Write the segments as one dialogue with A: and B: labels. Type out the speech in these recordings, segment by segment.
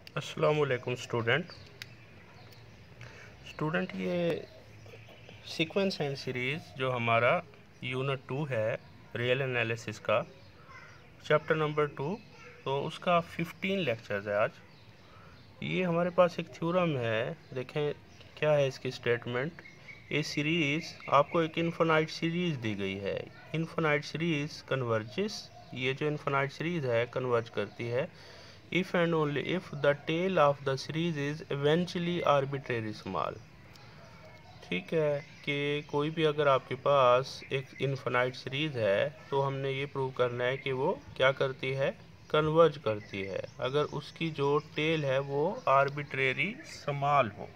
A: अस्सलामुअलैकुम स्टूडेंट, ये sequence and series जो हमारा यूनिट 2 है रियल एनालिसिस का चैप्टर नंबर 2, तो उसका 15 लेक्चर्स है आज। ये हमारे पास एक थ्योरम है, देखें क्या है इसकी स्टेटमेंट। ये सीरीज़ आपको एक इन्फिनाइट सीरीज़ दी गई है। इन्फिनाइट सीरीज़ कन्वर्जेस, ये जो इन्फिनाइट सीरीज़ है कन्वर्ज करती है if and only if the tail of the series is eventually arbitrary small। ठीक है कि कोई भी अगर आपके पास एक इन्फिनाइट सीरीज है तो हमने ये प्रूव करना है कि वो क्या करती है, कन्वर्ज करती है, अगर उसकी जो टेल है वो आर्बिट्रेरी स्मॉल हो।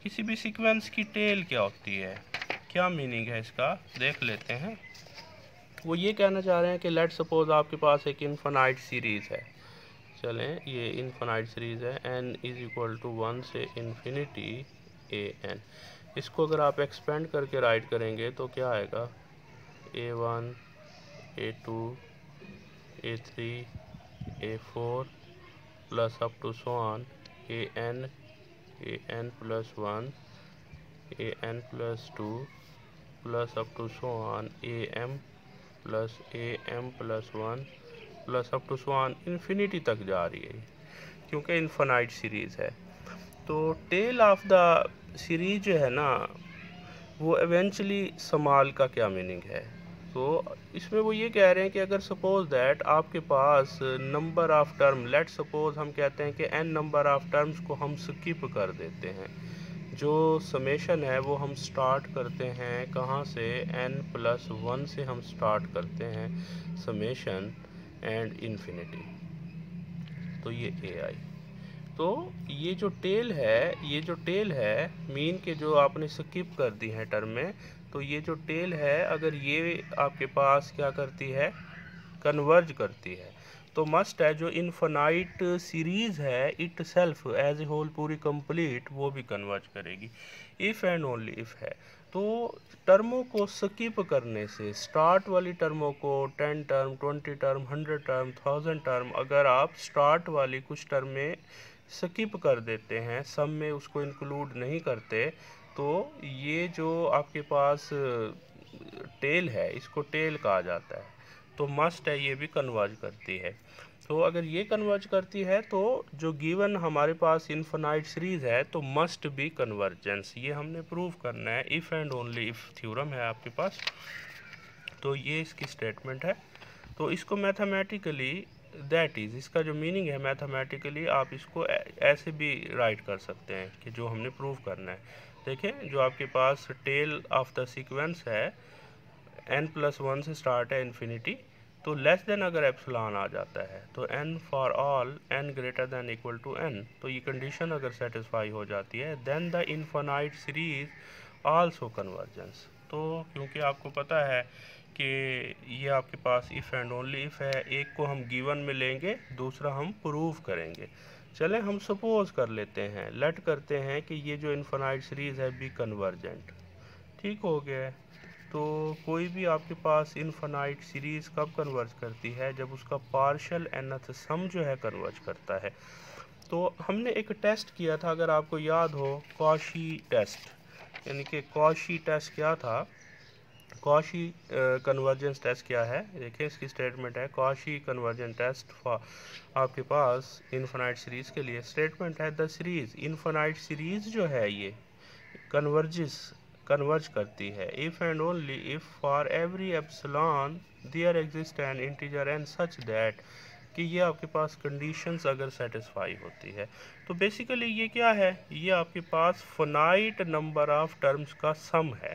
A: किसी भी सीक्वेंस की टेल क्या होती है, क्या मीनिंग है इसका देख लेते हैं। वो ये कहना चाह रहे हैं कि लेट सपोज आपके पास एक इन्फिनाइट सीरीज है। चलें, ये इन्फिनाइट सीरीज़ है n इज़ इक्वल टू 1 से इन्फिनिटी ए एन। इसको अगर आप एक्सपेंड करके राइट करेंगे तो क्या आएगा, a1 a2 a3 a4 plus up to so on an plus 1 an plus 2 plus up to so on am plus 1 plus up to so on infinity तक जा रही है क्योंकि इन्फिनाइट सीरीज़ है। तो टेल ऑफ द सीरीज जो है ना, वो एवेंचुअली स्मॉल का क्या मीनिंग है। तो इसमें वो ये कह रहे हैं कि अगर सपोज दैट आपके पास number of term, let suppose हम कहते हैं कि n नंबर ऑफ टर्म्स को हम स्किप कर देते हैं। जो समेशन है वो हम स्टार्ट करते हैं कहाँ से, n प्लस 1 से हम स्टार्ट करते हैं समेशन एंड इन्फिनिटी। तो ये ए आई, तो ये जो टेल है मीन के जो आपने स्किप कर दी है टर्म में, तो ये जो टेल है अगर ये आपके पास क्या करती है, कन्वर्ज करती है, तो मस्ट है जो इन्फिनाइट सीरीज है itself as a whole पूरी कंप्लीट वो भी कन्वर्ज करेगी। इफ़ एंड ओनली इफ़ है, तो टर्मों को स्किप करने से, स्टार्ट वाली टर्मों को 10 टर्म 20 टर्म 100 टर्म 1000 टर्म, अगर आप स्टार्ट वाली कुछ टर्म में स्किप कर देते हैं, सम में उसको इंक्लूड नहीं करते, तो ये जो आपके पास टेल है इसको टेल कहा जाता है। तो मस्ट है ये भी कन्वर्ज करती है। तो अगर ये कन्वर्ज करती है तो जो गिवन हमारे पास इन्फिनाइट सीरीज है तो मस्ट बी कन्वर्जेंस, ये हमने प्रूव करना है। If and only if theorem है आपके पास, तो ये इसकी स्टेटमेंट है। तो इसको मैथमेटिकली, दैट इज़ इसका जो मीनिंग है मैथमेटिकली आप इसको ऐसे भी राइट कर सकते हैं कि जो हमने प्रूव करना है। देखें, जो आपके पास टेल ऑफ द सीक्वेंस है n प्लस 1 से स्टार्ट है इन्फिनिटी, तो लेस देन अगर एप्सिलॉन आ जाता है तो n for all n greater than equal to n, तो ये कंडीशन अगर सेटिस्फाई हो जाती है then the infinite series also convergence. तो क्योंकि आपको पता है कि ये आपके पास इफ़ एंड ओनली इफ़ है, एक को हम गिवन में लेंगे, दूसरा हम प्रूव करेंगे। चलें, हम सपोज कर लेते हैं, लेट करते हैं कि ये जो इन्फिनाइट सीरीज़ है बी कन्वर्जेंट। ठीक हो गया है। तो कोई भी आपके पास इन्फिनाइट सीरीज़ कब कन्वर्ज करती है, जब उसका पार्शियल nth सम जो है कन्वर्ज करता है। तो हमने एक टेस्ट किया था, अगर आपको याद हो, कॉशी टेस्ट, यानी कि कॉशी टेस्ट क्या था, कॉशी कन्वर्जेंस टेस्ट क्या है, देखिए इसकी स्टेटमेंट है कॉशी कन्वर्जेंस टेस्ट फॉर आपके पास इन्फिनाइट सीरीज़ के लिए स्टेटमेंट है द सीरीज़, इन्फिनाइट सीरीज़ जो है ये कन्वर्ज करती है if and only if for every epsilon there exist an integer n such that, कि ये आपके पास कंडीशंस अगर सेटिस्फाई होती है। तो बेसिकली ये क्या है, ये आपके पास फिनाइट नंबर ऑफ टर्म्स का सम है।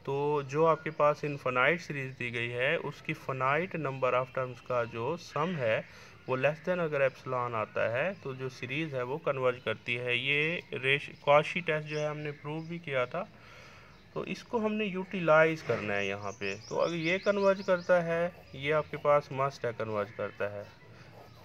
A: तो जो आपके पास इनफिनाइट सीरीज दी गई है उसकी फिनाइट नंबर ऑफ टर्म्स का जो सम है वो लेस देन अगर एप्सिलॉन आता है तो जो सीरीज़ है वो कन्वर्ज करती है। ये कॉशी टेस्ट जो है हमने प्रूव भी किया था, तो इसको हमने यूटिलाइज करना है यहाँ पे। तो अगर ये कन्वर्ज करता है, ये आपके पास मस्ट है कन्वर्ज करता है,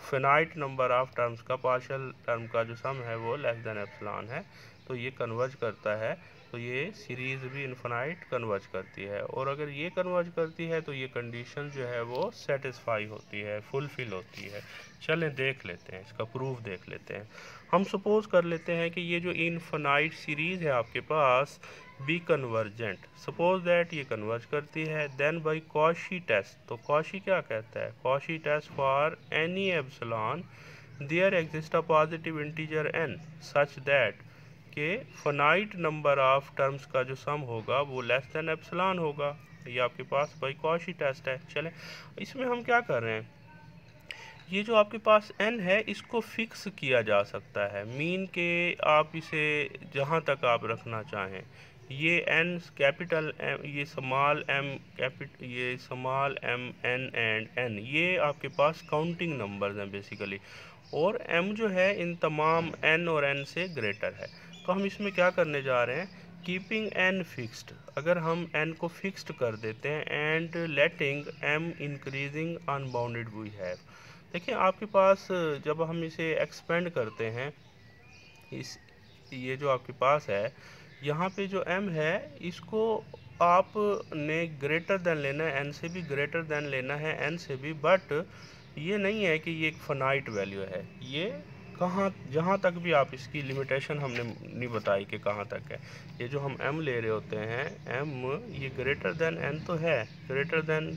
A: फिनाइट नंबर ऑफ टर्म्स का पार्शियल टर्म का जो सम है वो लेस देन एप्सिलॉन है, तो ये कन्वर्ज करता है तो ये सीरीज़ भी इन्फिनाइट कन्वर्ज करती है, और अगर ये कन्वर्ज करती है तो ये कंडीशन जो है वो सेटिस्फाई होती है, फुलफिल होती है। चलें देख लेते हैं, इसका प्रूफ देख लेते हैं। हम सपोज कर लेते हैं कि ये जो इन्फिनाइट सीरीज़ है आपके पास बी कन्वर्जेंट, सपोज दैट ये कन्वर्ज करती है, देन बाय कॉशी टेस्ट। तो कॉशी क्या कहता है? Cauchy test for any epsilon there exist a positive integer n such that के फाइनाइट नंबर ऑफ टर्म्स का जो सम होगा वो लेस देन एप्सिलॉन होगा। ये आपके पास बाय कॉशी टेस्ट है। चलें इसमें हम क्या कर रहे हैं, ये जो आपके पास n है इसको फिक्स किया जा सकता है, मीन के आप इसे जहाँ तक आप रखना चाहें। ये n कैपिटल m, ये स्मॉल m, ये small m n and n, ये आपके पास काउंटिंग नंबर्स हैं बेसिकली, और m जो है इन तमाम n और n से ग्रेटर है। तो हम इसमें क्या करने जा रहे हैं, कीपिंग n फिक्स्ड, अगर हम n को फिक्स्ड कर देते हैं and letting m increasing unbounded we have. देखिए आपके पास जब हम इसे एक्सपेंड करते हैं, इस ये जो आपके पास है यहाँ पे जो m है इसको आपने ग्रेटर देन लेना है, n से भी ग्रेटर देन लेना है, n से भी, बट ये नहीं है कि ये एक फाइनाइट वैल्यू है। ये कहाँ, जहाँ तक भी आप इसकी लिमिटेशन हमने नहीं बताई कि कहाँ तक है। ये जो हम m ले रहे होते हैं, m ये ग्रेटर देन n तो है, ग्रेटर देन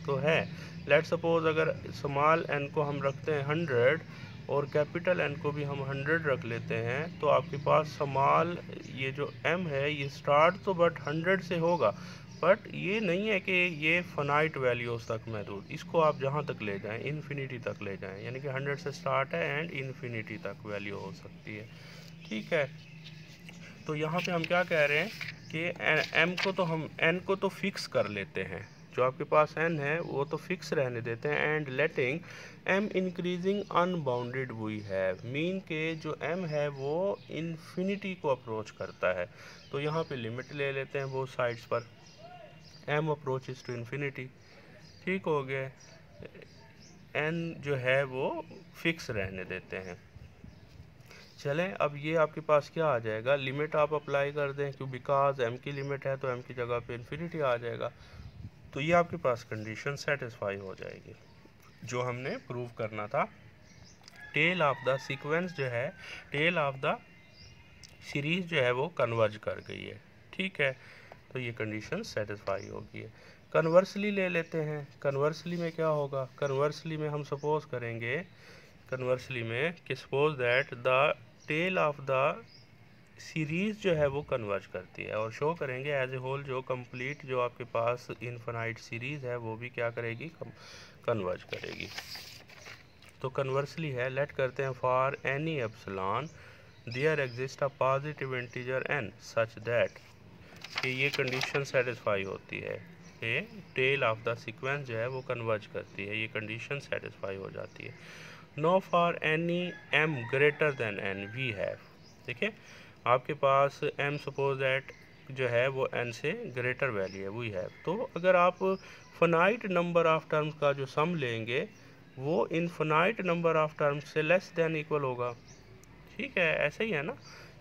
A: तो है। लेट सपोज अगर स्मॉल n को हम रखते हैं 100 और कैपिटल n को भी हम 100 रख लेते हैं, तो आपके पास स्मॉल ये जो m है ये स्टार्ट तो बट 100 से होगा, बट ये नहीं है कि ये फाइनाइट वैल्यूज तक महदूद। इसको आप जहाँ तक ले जाएं, इन्फिनिटी तक ले जाएं, यानी कि 100 से स्टार्ट है एंड इन्फिनिटी तक वैल्यू हो सकती है। ठीक है, तो यहाँ पे हम क्या कह रहे हैं कि m को तो हम n को तो फिक्स कर लेते हैं, जो आपके पास n है वो तो फिक्स रहने देते हैं, and letting m increasing unbounded we have, mean के जो m है वो इन्फिनिटी को अप्रोच करता है। तो यहाँ पे लिमिट ले लेते हैं बोथ साइड्स पर, m अप्रोचेस टू इन्फिनिटी। ठीक हो गया, n जो है वो फिक्स रहने देते हैं। चलें अब ये आपके पास क्या आ जाएगा, लिमिट आप अप्लाई कर दें, क्यों, बिकॉज m की लिमिट है तो m की जगह पे इन्फिनिटी आ जाएगा। तो ये आपके पास कंडीशन सेटिस्फाई हो जाएगी जो हमने प्रूव करना था। टेल ऑफ द सीक्वेंस जो है, टेल ऑफ द सीरीज जो है वो कन्वर्ज कर गई है। ठीक है, तो ये कंडीशन सेटिस्फाई होगी। कन्वर्सली ले लेते हैं, कन्वर्सली में क्या होगा, कन्वर्सली में हम सपोज करेंगे, कन्वर्सली में कि suppose that the tail of the series जो है वो कन्वर्ज करती है, और शो करेंगे एज ए होल जो कंप्लीट जो आपके पास इनफिनाइट सीरीज़ है वो भी क्या करेगी, कन्वर्ज करेगी। तो कन्वर्सली है, लेट करते हैं for any epsilon there exist a positive integer n such that, कि ये कंडीशन सेटिस्फाई होती है कि टेल ऑफ द सीक्वेंस जो है वो कन्वर्ज करती है, ये कंडीशन सेटिस्फाई हो जाती है। No for any m greater than n we have, देखिए आपके पास m सपोज दैट जो है वो n से ग्रेटर वैल्यू है, वी हैव। तो अगर आप फाइनाइट नंबर ऑफ टर्म्स का जो सम लेंगे वो इनफिनाइट नंबर ऑफ टर्म्स से लेस देन इक्वल होगा। ठीक है, ऐसे ही है ना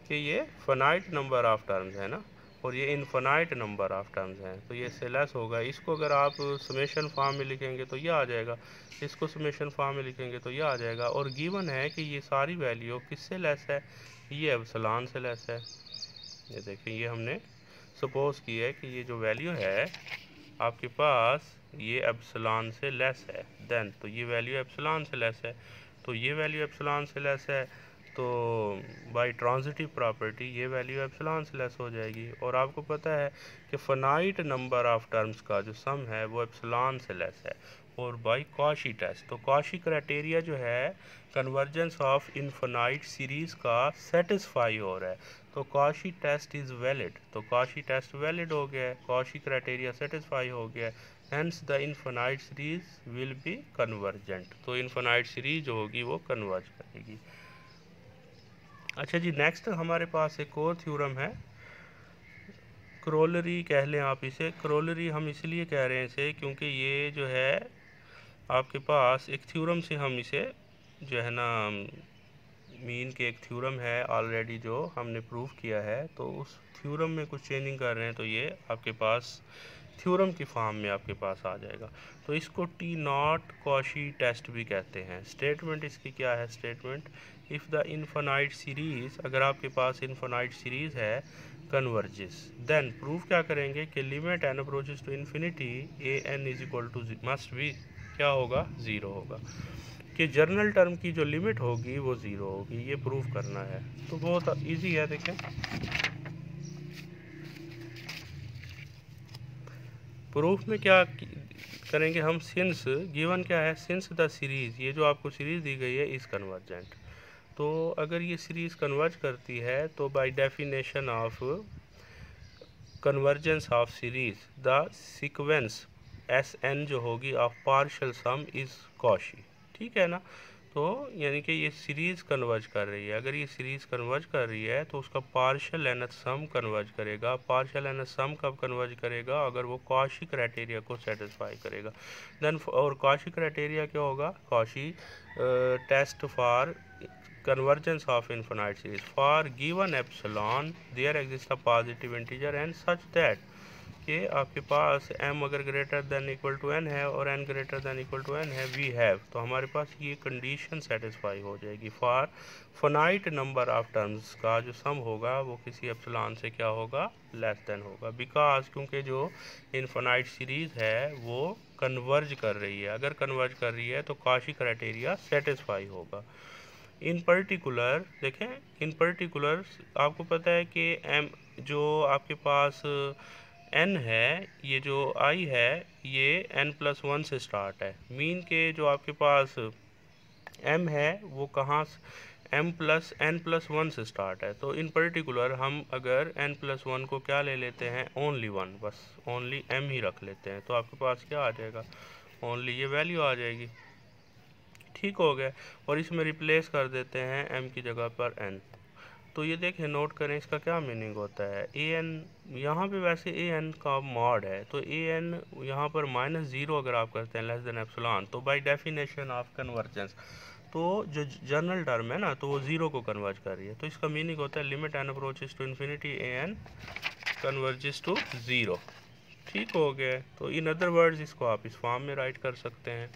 A: कि ये फाइनाइट नंबर ऑफ टर्म्स है ना, और ये इनफिनाइट नंबर ऑफ टर्म्स हैं, तो ये से लेस होगा। इसको अगर आप समेशन फॉर्म में लिखेंगे तो ये आ जाएगा, इसको समेशन फॉर्म में लिखेंगे तो ये आ जाएगा, और गिवन है कि ये सारी वैल्यू किससे लेस है, ये एप्सिलॉन से लेस है। ये देखिए, ये हमने सपोज की है कि ये जो वैल्यू है आपके पास ये एप्सिलॉन से लेस है, देन तो ये वैल्यू एप्सिलॉन से लेस है, तो ये वैल्यू एप्सिलॉन से लेस है, तो बाय ट्रांजिटिव प्रॉपर्टी ये वैल्यू एप्सिलॉन से लेस हो जाएगी। और आपको पता है कि फाइनाइट नंबर ऑफ टर्म्स का जो सम है वो एप्सिलॉन से लेस है। और बाय कॉशी टेस्ट, तो कॉशी क्राइटेरिया जो है कन्वर्जेंस ऑफ इनफिनाइट सीरीज का सेटिस्फाई हो रहा है, तो कॉशी टेस्ट इज़ वैलिड, तो कॉशी टेस्ट वैलिड हो गया है, कॉशी क्राइटेरिया सेटिस्फाई हो गया है, hence the infinite series will be convergent. तो इनफिनाइट सीरीज जो होगी वो कन्वर्ज करेगी। अच्छा जी, नेक्स्ट हमारे पास एक और थ्योरम है, क्रोलरी कह लें आप इसे। क्रोलरी हम इसलिए कह रहे हैं इसे क्योंकि ये जो है आपके पास एक थ्योरम से हम इसे जो है ना मीन के एक थ्योरम है ऑलरेडी जो हमने प्रूव किया है, तो उस थ्योरम में कुछ चेंजिंग कर रहे हैं तो ये आपके पास थ्योरम की फॉर्म में आपके पास आ जाएगा। तो इसको टी नॉट कॉशी टेस्ट भी कहते हैं। स्टेटमेंट इसकी क्या है? Statement if the infinite series, अगर आपके पास इनफाइनाइट सीरीज है, कन्वर्जेस, देन प्रूव क्या करेंगे कि limit n approaches to infinity a n is equal to must भी क्या होगा? ज़ीरो होगा, कि जर्नल टर्म की जो लिमिट होगी वो ज़ीरो होगी। ये प्रूव करना है, तो बहुत इजी है। देखें, प्रूफ में क्या करेंगे हम? सिंस गिवन क्या है? सिंस द सीरीज़, ये जो आपको सीरीज़ दी गई है इज़ कन्वर्जेंट, तो अगर ये सीरीज़ कन्वर्ज करती है तो by definition of convergence of series the sequence S n जो होगी of partial sum is Cauchy. ठीक है ना? तो यानी कि ये सीरीज़ कन्वर्ज कर रही है। अगर ये सीरीज़ कन्वर्ज कर रही है तो उसका पार्शियल एनथ सम कन्वर्ज करेगा। पार्शियल एनथ सम कब कन्वर्ज करेगा? अगर वो कॉशी क्राइटेरिया को सेटिस्फाई करेगा। देन और कॉशी क्राइटेरिया क्या होगा? Cauchy test for convergence of infinite series. For given epsilon there exists a positive integer and such that कि आपके पास m अगर greater than equal to n है और n greater than equal to n है, we have, तो हमारे पास ये कंडीशन सेटिस्फाई हो जाएगी। For finite number of terms का जो सम होगा वो किसी एप्सिलॉन से क्या होगा? लेस देन होगा। बिकॉज क्योंकि जो इनफाइनाइट सीरीज़ है वो कन्वर्ज कर रही है। अगर कन्वर्ज कर रही है तो कॉची क्राइटेरिया सेटिस्फाई होगा। इन पर्टिकुलर देखें, इन पर्टिकुलर आपको पता है कि m जो आपके पास n है, ये जो i है, ये n+1 से स्टार्ट है। मीन के जो आपके पास m है वो कहाँ n+1 से स्टार्ट है। तो इन पर्टिकुलर हम अगर n+1 को क्या ले लेते हैं? ओनली 1, बस ओनली m ही रख लेते हैं, तो आपके पास क्या आ जाएगा? ओनली ये वैल्यू आ जाएगी। ठीक हो गया। और इसमें रिप्लेस कर देते हैं m की जगह पर n। तो ये देखें, नोट करें इसका क्या मीनिंग होता है। ए एन यहाँ पे वैसे ए एन का मॉड है, तो ए एन यहाँ पर -0 अगर आप करते हैं लेस देन एप्सिलॉन, तो बाय डेफिनेशन ऑफ कन्वर्जेंस तो जो जनरल टर्म है ना, तो वो 0 को कन्वर्ज कर रही है। तो इसका मीनिंग होता है limit n approaches to infinity a n converges to 0। ठीक हो गया। तो इन अदर वर्ड्स इसको आप इस फॉर्म में राइट कर सकते हैं।